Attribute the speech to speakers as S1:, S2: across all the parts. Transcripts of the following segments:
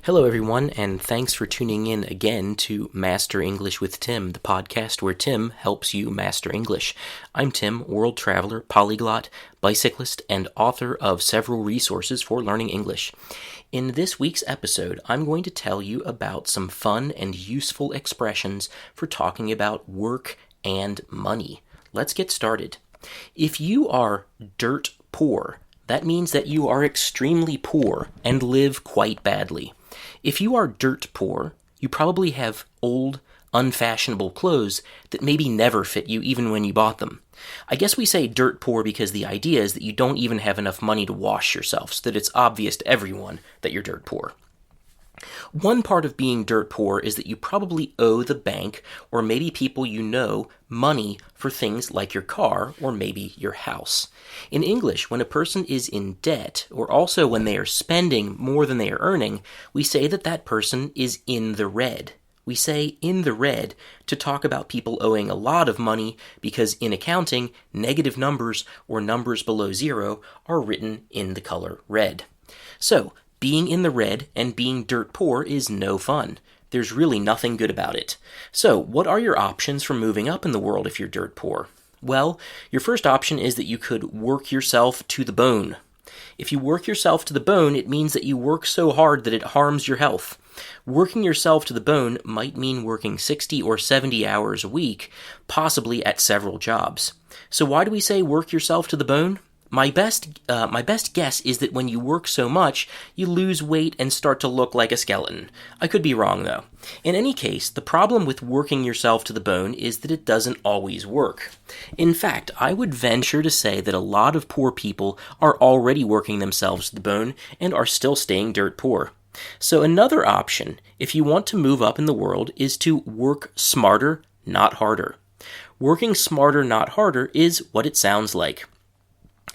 S1: Hello, everyone, and thanks for tuning in again to Master English with Tim, the podcast where Tim helps you master English. I'm Tim, world traveler, polyglot, bicyclist, and author of several resources for learning English. In this week's episode, I'm going to tell you about some fun and useful expressions for talking about work and money. Let's get started. If you are dirt poor, that means that you are extremely poor and live quite badly. If you are dirt poor, you probably have old, unfashionable clothes that maybe never fit you even when you bought them. I guess we say dirt poor because the idea is that you don't even have enough money to wash yourself, so that it's obvious to everyone that you're dirt poor. One part of being dirt poor is that you probably owe the bank or maybe people you know money for things like your car or maybe your house. In English, when a person is in debt, or also when they are spending more than they are earning, we say that that person is in the red. We say in the red to talk about people owing a lot of money because in accounting, negative numbers or numbers below zero are written in the color red. So, being in the red and being dirt poor is no fun. There's really nothing good about it. So, what are your options for moving up in the world if you're dirt poor? Well, your first option is that you could work yourself to the bone. If you work yourself to the bone, it means that you work so hard that it harms your health. Working yourself to the bone might mean working 60 or 70 hours a week, possibly at several jobs. So why do we say work yourself to the bone? My best guess is that when you work so much, you lose weight and start to look like a skeleton. I could be wrong, though. In any case, the problem with working yourself to the bone is that it doesn't always work. In fact, I would venture to say that a lot of poor people are already working themselves to the bone and are still staying dirt poor. So another option, if you want to move up in the world, is to work smarter, not harder. Working smarter, not harder is what it sounds like.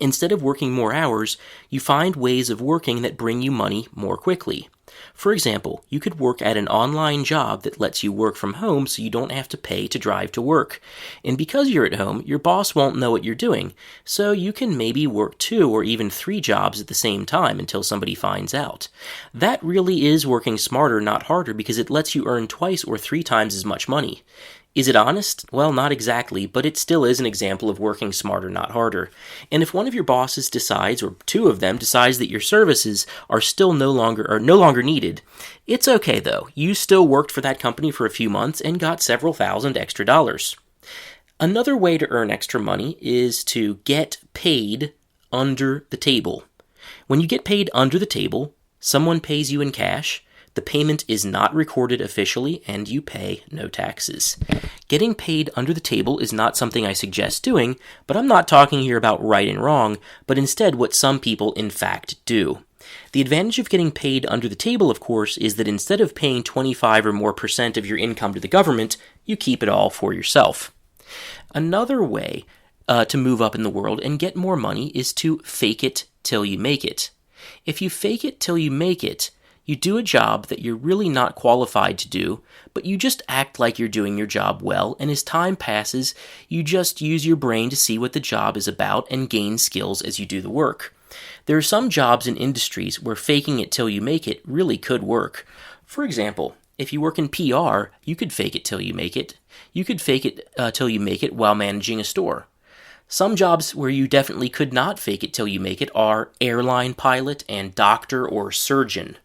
S1: Instead of working more hours, you find ways of working that bring you money more quickly. For example, you could work at an online job that lets you work from home so you don't have to pay to drive to work. And because you're at home, your boss won't know what you're doing, so you can maybe work 2 or even 3 jobs at the same time until somebody finds out. That really is working smarter, not harder, because it lets you earn twice or 3 times as much money. Is it honest? Well, not exactly, but it still is an example of working smarter, not harder. And if one of your bosses decides, or 2 of them decides that your services are no longer needed, it's okay though. You still worked for that company for a few months and got several thousand extra dollars. Another way to earn extra money is to get paid under the table. When you get paid under the table, someone pays you in cash. The payment is not recorded officially, and you pay no taxes. Getting paid under the table is not something I suggest doing, but I'm not talking here about right and wrong, but instead what some people in fact do. The advantage of getting paid under the table, of course, is that instead of paying 25 or more % of your income to the government, you keep it all for yourself. Another way to move up in the world and get more money is to fake it till you make it. If you fake it till you make it, you do a job that you're really not qualified to do, but you just act like you're doing your job well, and as time passes, you just use your brain to see what the job is about and gain skills as you do the work. There are some jobs in industries where faking it till you make it really could work. For example, if you work in PR, you could fake it till you make it. You could fake it till you make it while managing a store. Some jobs where you definitely could not fake it till you make it are airline pilot and doctor or surgeon.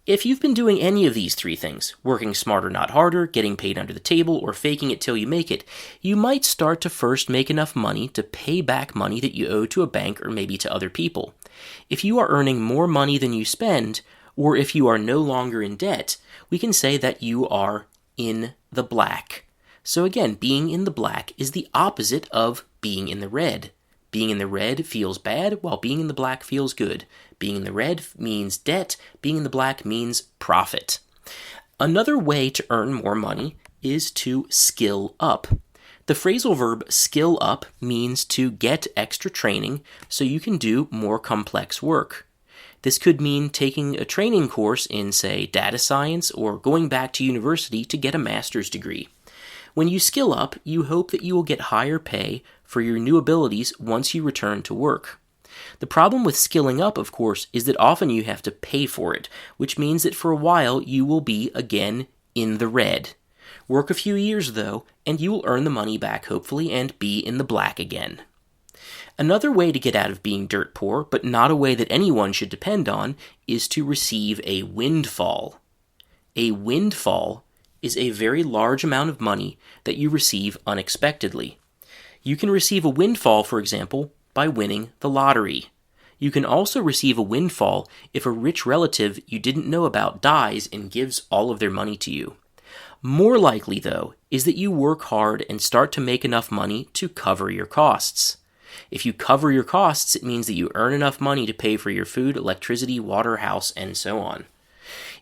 S1: If you've been doing any of these 3 things, working smarter not harder, getting paid under the table, or faking it till you make it, you might start to first make enough money to pay back money that you owe to a bank or maybe to other people. If you are earning more money than you spend, or if you are no longer in debt, we can say that you are in the black. So again, being in the black is the opposite of being in the red. Being in the red feels bad, while being in the black feels good. Being in the red means debt, being in the black means profit. Another way to earn more money is to skill up. The phrasal verb skill up means to get extra training so you can do more complex work. This could mean taking a training course in, say, data science or going back to university to get a master's degree. When you skill up, you hope that you will get higher pay for your new abilities once you return to work. The problem with skilling up, of course, is that often you have to pay for it, which means that for a while you will be, again, in the red. Work a few years, though, and you will earn the money back, hopefully, and be in the black again. Another way to get out of being dirt poor, but not a way that anyone should depend on, is to receive a windfall. A windfall is a very large amount of money that you receive unexpectedly. You can receive a windfall, for example, by winning the lottery. You can also receive a windfall if a rich relative you didn't know about dies and gives all of their money to you. More likely, though, is that you work hard and start to make enough money to cover your costs. If you cover your costs, it means that you earn enough money to pay for your food, electricity, water, house, and so on.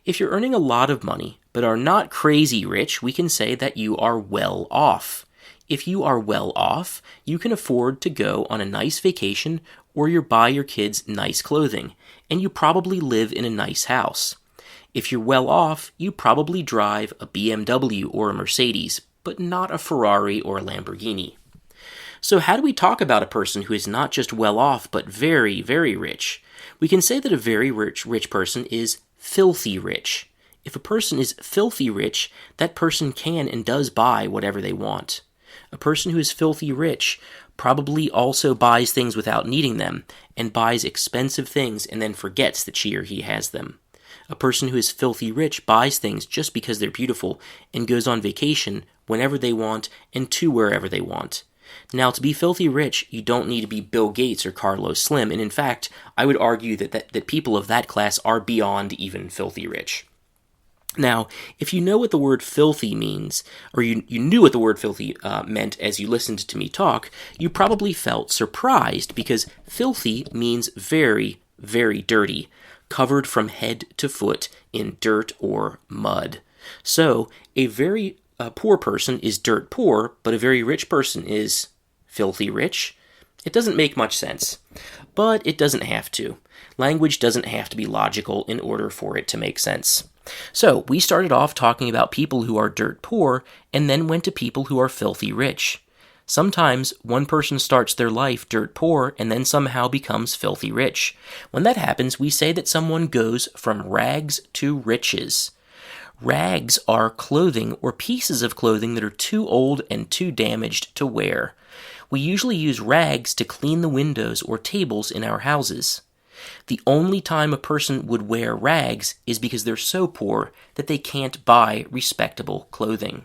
S1: If you're earning a lot of money, but are not crazy rich, we can say that you are well off. If you are well off, you can afford to go on a nice vacation or you buy your kids nice clothing, and you probably live in a nice house. If you're well off, you probably drive a BMW or a Mercedes, but not a Ferrari or a Lamborghini. So how do we talk about a person who is not just well off, but very, very rich? We can say that a very rich person is filthy rich. If a person is filthy rich, that person can and does buy whatever they want. A person who is filthy rich probably also buys things without needing them, and buys expensive things and then forgets that she or he has them. A person who is filthy rich buys things just because they're beautiful and goes on vacation whenever they want and to wherever they want. Now, to be filthy rich, you don't need to be Bill Gates or Carlos Slim, and in fact, I would argue that people of that class are beyond even filthy rich. Now, if you know what the word filthy means, or you knew what the word filthy meant as you listened to me talk, you probably felt surprised, because filthy means very, very dirty, covered from head to foot in dirt or mud. So, a very poor person is dirt poor, but a very rich person is filthy rich. It doesn't make much sense, but it doesn't have to. Language doesn't have to be logical in order for it to make sense. So, we started off talking about people who are dirt poor, and then went to people who are filthy rich. Sometimes one person starts their life dirt poor and then somehow becomes filthy rich. When that happens, we say that someone goes from rags to riches. Rags are clothing or pieces of clothing that are too old and too damaged to wear. We usually use rags to clean the windows or tables in our houses. The only time a person would wear rags is because they're so poor that they can't buy respectable clothing.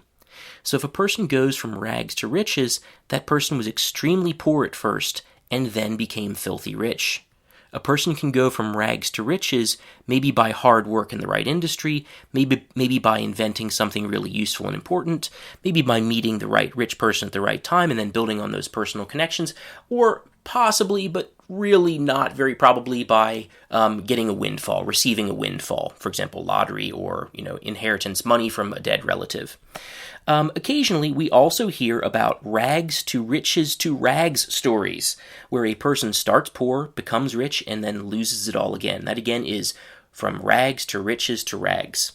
S1: So if a person goes from rags to riches, that person was extremely poor at first and then became filthy rich. A person can go from rags to riches, maybe by hard work in the right industry, maybe by inventing something really useful and important, maybe by meeting the right rich person at the right time and then building on those personal connections, or possibly, but really not very probably, by getting a windfall, receiving a windfall, for example, lottery or inheritance, money from a dead relative. Occasionally, we also hear about rags to riches to rags stories, where a person starts poor, becomes rich, and then loses it all again. That again is from rags to riches to rags.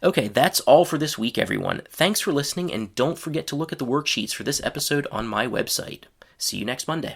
S1: Okay, that's all for this week, everyone. Thanks for listening, and don't forget to look at the worksheets for this episode on my website. See you next Monday.